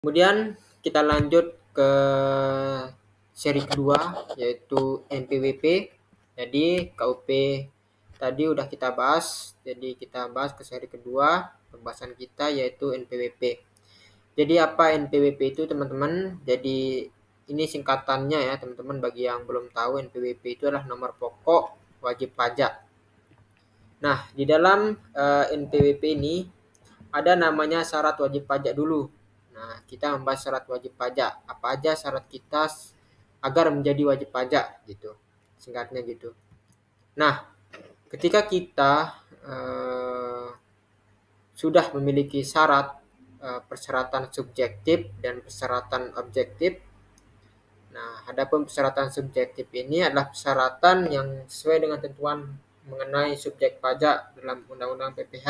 Kemudian kita lanjut ke seri kedua yaitu NPWP. Jadi KUP tadi udah kita bahas, jadi kita bahas ke seri kedua pembahasan kita yaitu NPWP. Jadi apa NPWP itu teman-teman? Jadi ini singkatannya ya teman-teman, bagi yang belum tahu NPWP itu adalah nomor pokok wajib pajak. Nah, di dalam NPWP ini ada namanya syarat wajib pajak dulu. Nah, kita membahas syarat wajib pajak. Apa aja syarat kita agar menjadi wajib pajak gitu. Singkatnya gitu. Nah, ketika kita sudah memiliki syarat persyaratan subjektif dan persyaratan objektif. Nah, adapun persyaratan subjektif ini adalah persyaratan yang sesuai dengan ketentuan mengenai subjek pajak dalam Undang-Undang PPh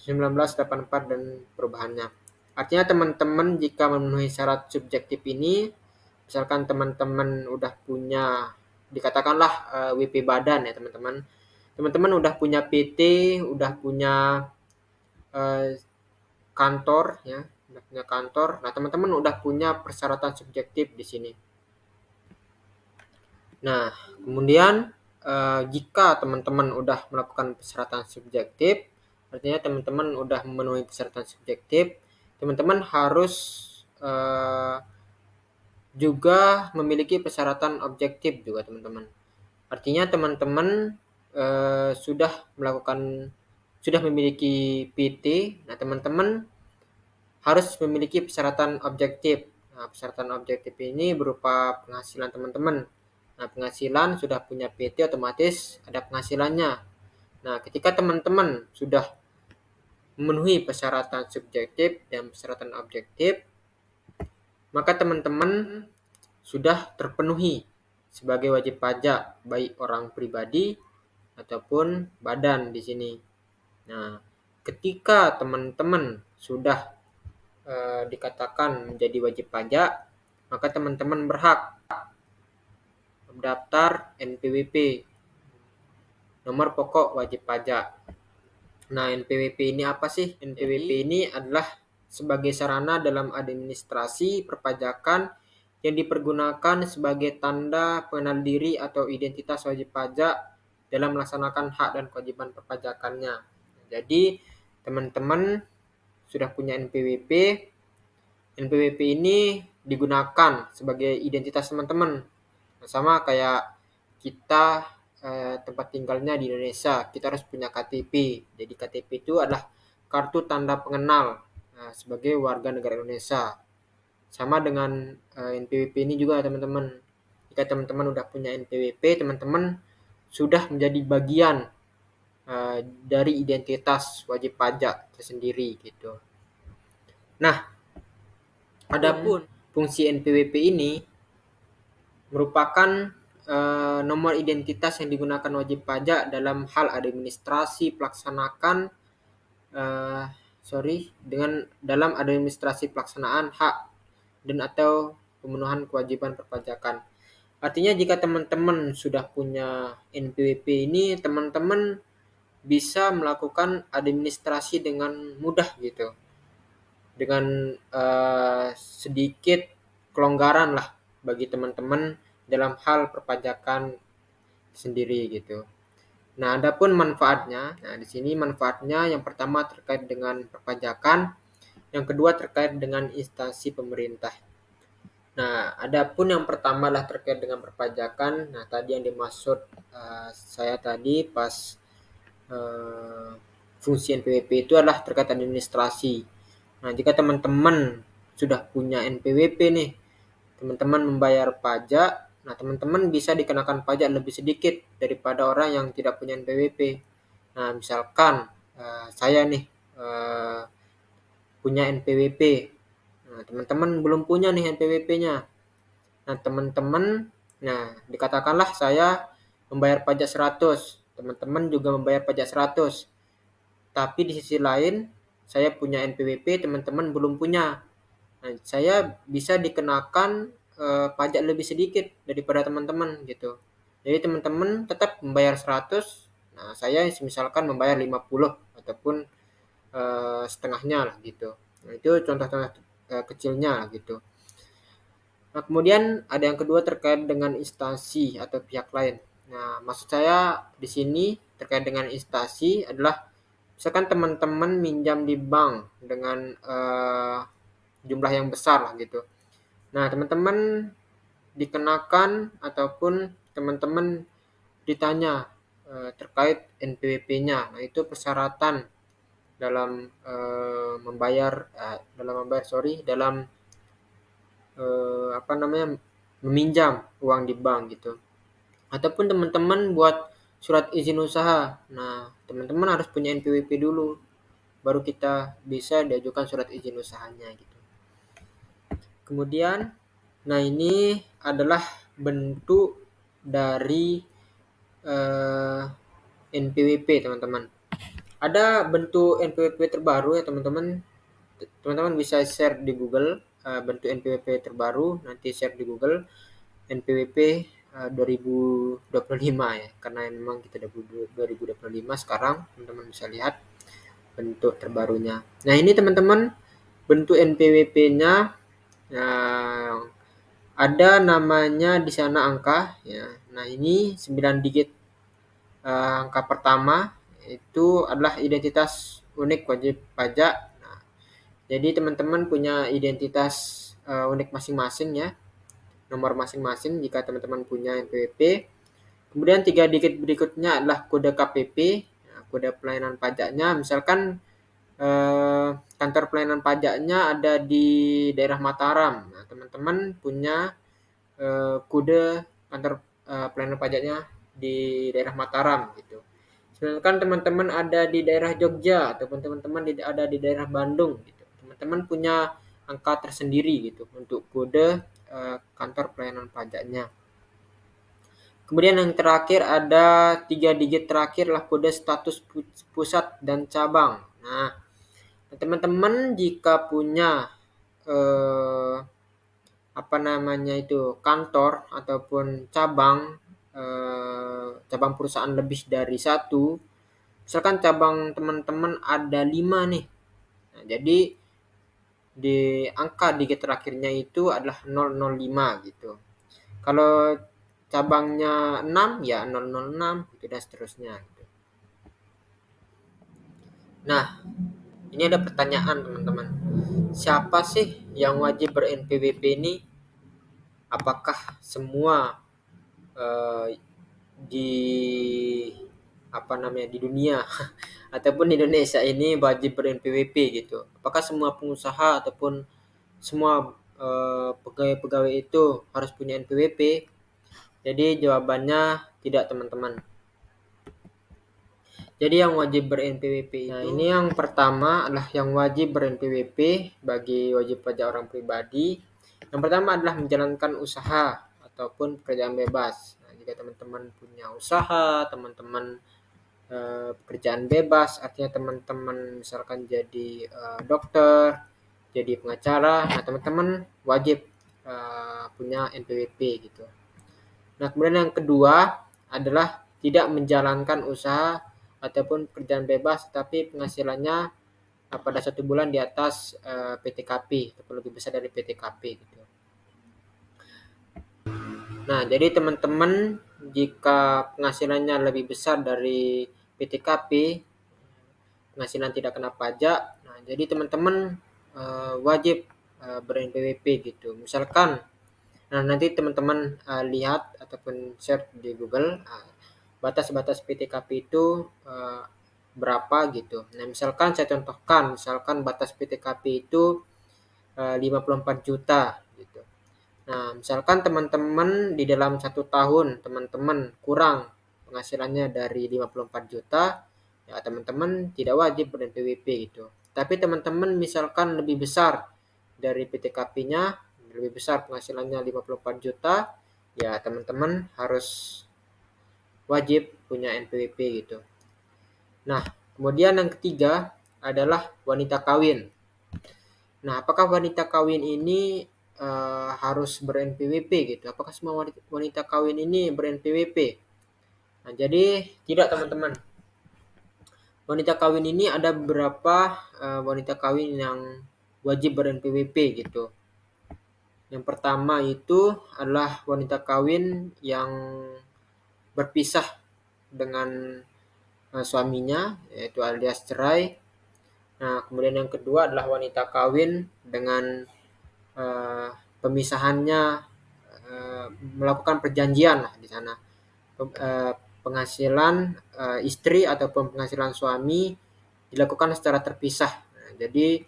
1984 dan perubahannya. Artinya teman-teman jika memenuhi syarat subjektif ini, misalkan teman-teman udah punya, dikatakanlah WP badan ya teman-teman. Teman-teman udah punya PT, udah punya kantor ya, udah punya kantor. Nah, teman-teman udah punya persyaratan subjektif di sini. Nah, kemudian jika teman-teman udah melakukan persyaratan subjektif, artinya teman-teman udah memenuhi persyaratan subjektif, teman-teman harus juga memiliki persyaratan objektif juga teman-teman. Artinya teman-teman sudah memiliki PT, nah teman-teman harus memiliki persyaratan objektif. Nah, persyaratan objektif ini berupa penghasilan teman-teman. Nah, penghasilan sudah punya PT otomatis ada penghasilannya. Nah, ketika teman-teman sudah memenuhi persyaratan subjektif dan persyaratan objektif, maka teman-teman sudah terpenuhi sebagai wajib pajak baik orang pribadi ataupun badan di sini. Nah, ketika teman-teman sudah dikatakan menjadi wajib pajak, maka teman-teman berhak mendaftar NPWP, nomor pokok wajib pajak. Nah, NPWP ini apa sih? NPWP ini adalah sebagai sarana dalam administrasi perpajakan yang dipergunakan sebagai tanda pengenal diri atau identitas wajib pajak dalam melaksanakan hak dan kewajiban perpajakannya. Jadi, teman-teman sudah punya NPWP. NPWP ini digunakan sebagai identitas teman-teman. Sama kayak kita tempat tinggalnya di Indonesia, kita harus punya KTP. Jadi KTP itu adalah kartu tanda pengenal sebagai warga negara Indonesia. Sama dengan NPWP ini juga teman-teman. Jika teman-teman udah punya NPWP, teman-teman sudah menjadi bagian dari identitas wajib pajak tersendiri gitu. Nah, adapun fungsi NPWP ini merupakan nomor identitas yang digunakan wajib pajak dalam hal administrasi dalam administrasi pelaksanaan hak dan atau pemenuhan kewajiban perpajakan. Artinya jika teman-teman sudah punya NPWP ini, teman-teman bisa melakukan administrasi dengan mudah gitu. Dengan sedikit kelonggaran lah bagi teman-teman dalam hal perpajakan sendiri gitu. Nah, adapun manfaatnya, nah di sini manfaatnya yang pertama terkait dengan perpajakan, yang kedua terkait dengan instansi pemerintah. Nah, adapun yang pertama lah terkait dengan perpajakan. Nah, tadi yang dimaksud saya tadi pas fungsi NPWP itu adalah terkait administrasi. Nah, jika teman-teman sudah punya NPWP nih, teman-teman membayar pajak, nah teman-teman bisa dikenakan pajak lebih sedikit daripada orang yang tidak punya NPWP. Nah, misalkan saya nih punya NPWP. Nah, teman-teman belum punya nih NPWP-nya. Nah, teman-teman, dikatakanlah saya membayar pajak 100, teman-teman juga membayar pajak 100. Tapi di sisi lain, saya punya NPWP, teman-teman belum punya. Nah, saya bisa dikenakan pajak lebih sedikit daripada teman-teman gitu. Jadi teman-teman tetap membayar 100, nah saya misalkan membayar 50 ataupun setengahnya lah gitu. Nah, itu contoh-contoh kecilnya gitu. Nah, kemudian ada yang kedua terkait dengan instansi atau pihak lain. Nah, maksud saya di sini terkait dengan instansi adalah misalkan teman-teman minjam di bank dengan jumlah yang besar lah gitu. Nah, teman-teman dikenakan ataupun teman-teman ditanya terkait NPWP-nya. Nah, itu persyaratan dalam dalam meminjam uang di bank gitu. Ataupun teman-teman buat surat izin usaha. Nah, teman-teman harus punya NPWP dulu, baru kita bisa diajukan surat izin usahanya gitu. Kemudian, nah ini adalah bentuk dari NPWP teman-teman. Ada bentuk NPWP terbaru ya teman-teman. Teman-teman bisa share di Google bentuk NPWP terbaru, nanti share di Google NPWP 2025 ya, karena memang kita 2025 sekarang, teman-teman bisa lihat bentuk terbarunya. Nah, ini teman-teman bentuk NPWP-nya ada namanya di sana angka ya. Nah, ini 9 digit angka pertama itu adalah identitas unik wajib pajak. Nah, jadi teman-teman punya identitas unik masing-masing ya, nomor masing-masing jika teman-teman punya NPWP. Kemudian 3 digit berikutnya adalah kode KPP, nah, kode pelayanan pajaknya. Misalkan kantor pelayanan pajaknya ada di daerah Mataram. Nah, teman-teman punya kode kantor pelayanan pajaknya di daerah Mataram gitu. Sedangkan teman-teman ada di daerah Jogja ataupun teman-teman ada di daerah Bandung gitu. Teman-teman punya angka tersendiri gitu untuk kode kantor pelayanan pajaknya. Kemudian yang terakhir ada 3 digit terakhir lah kode status pusat dan cabang. Nah, teman-teman jika punya kantor ataupun cabang perusahaan lebih dari satu, misalkan cabang teman-teman ada 5 nih. Nah, jadi di angka digit terakhirnya itu adalah 005 gitu. Kalau cabangnya 6 ya 006 gitu dan seterusnya gitu. Nah, ini ada pertanyaan teman-teman. Siapa sih yang wajib ber-NPWP ini? Apakah semua di di dunia ataupun di Indonesia ini wajib ber-NPWP gitu? Apakah semua pengusaha ataupun semua pegawai-pegawai itu harus punya NPWP? Jadi jawabannya tidak teman-teman. Jadi yang wajib ber-NPWP itu, nah ini yang pertama adalah yang wajib ber-NPWP bagi wajib pajak orang pribadi. Yang pertama adalah menjalankan usaha ataupun pekerjaan bebas. Nah, jika teman-teman punya usaha, teman-teman pekerjaan bebas, artinya teman-teman misalkan jadi dokter, jadi pengacara, nah teman-teman wajib punya NPWP gitu. Nah, kemudian yang kedua adalah tidak menjalankan usaha ataupun pekerjaan bebas, tapi penghasilannya pada 1 bulan di atas PTKP ataupun lebih besar dari PTKP gitu. Nah, jadi teman-teman jika penghasilannya lebih besar dari PTKP, penghasilan tidak kena pajak, nah jadi teman-teman wajib ber-NPWP gitu. Misalkan, nah nanti teman-teman lihat ataupun search di Google batas-batas PTKP itu berapa gitu. Nah, misalkan saya contohkan, misalkan batas PTKP itu 54 juta gitu. Nah, misalkan teman-teman di dalam 1 tahun teman-teman kurang penghasilannya dari 54 juta, ya teman-teman tidak wajib ber-NPWP gitu. Tapi teman-teman misalkan lebih besar dari PTKP-nya, lebih besar penghasilannya 54 juta, ya teman-teman harus wajib punya NPWP gitu. Nah, kemudian yang ketiga adalah wanita kawin. Nah, apakah wanita kawin ini harus ber-NPWP gitu? Apakah semua wanita kawin ini ber-NPWP? Nah, jadi tidak teman-teman. Wanita kawin ini ada beberapa wanita kawin yang wajib ber-NPWP gitu. Yang pertama itu adalah wanita kawin yang berpisah dengan suaminya, yaitu alias cerai. Nah, kemudian yang kedua adalah wanita kawin dengan uh, pemisahannya, melakukan perjanjian lah di sana. Penghasilan istri ataupun penghasilan suami dilakukan secara terpisah. Nah, jadi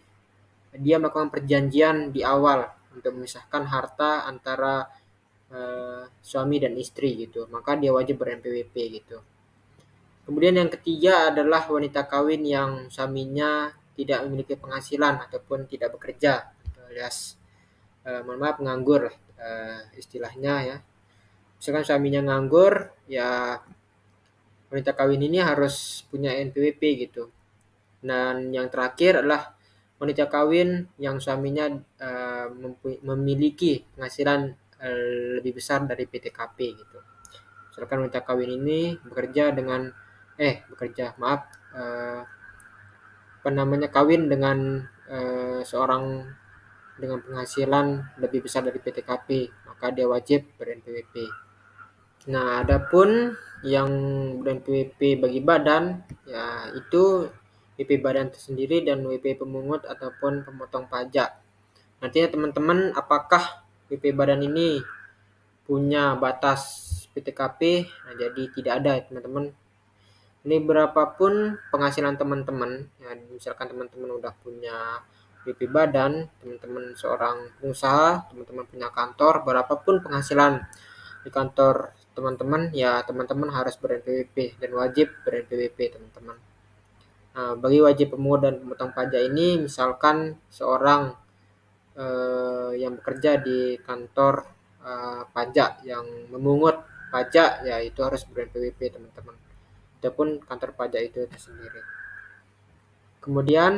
dia melakukan perjanjian di awal untuk memisahkan harta antara suami dan istri gitu. Maka dia wajib ber-NPWP gitu. Kemudian yang ketiga adalah wanita kawin yang suaminya tidak memiliki penghasilan ataupun tidak bekerja, alias mohon maaf nganggur istilahnya ya. Misalkan suaminya nganggur, ya wanita kawin ini harus punya NPWP gitu. Dan yang terakhir adalah wanita kawin yang suaminya memiliki penghasilan lebih besar dari PTKP gitu. Misalkan wanita kawin ini kawin dengan seorang dengan penghasilan lebih besar dari PTKP, maka dia wajib ber-NPWP. Nah, adapun yang ber-NPWP bagi badan, ya itu WP badan tersendiri dan WP pemungut ataupun pemotong pajak. Nantinya teman-teman, apakah WP badan ini punya batas PTKP? Nah, jadi tidak ada ya teman-teman. Ini berapapun penghasilan teman-teman, ya misalkan teman-teman udah punya WP badan, teman-teman seorang pengusaha, teman-teman punya kantor, berapapun penghasilan di kantor teman-teman, ya teman-teman harus ber-NPWP dan wajib ber-NPWP teman-teman. Nah, bagi wajib pemungut dan pemotong pajak ini, misalkan seorang yang bekerja di kantor pajak yang memungut pajak, ya itu harus ber-NPWP teman-teman. Ataupun kantor pajak itu sendiri. Kemudian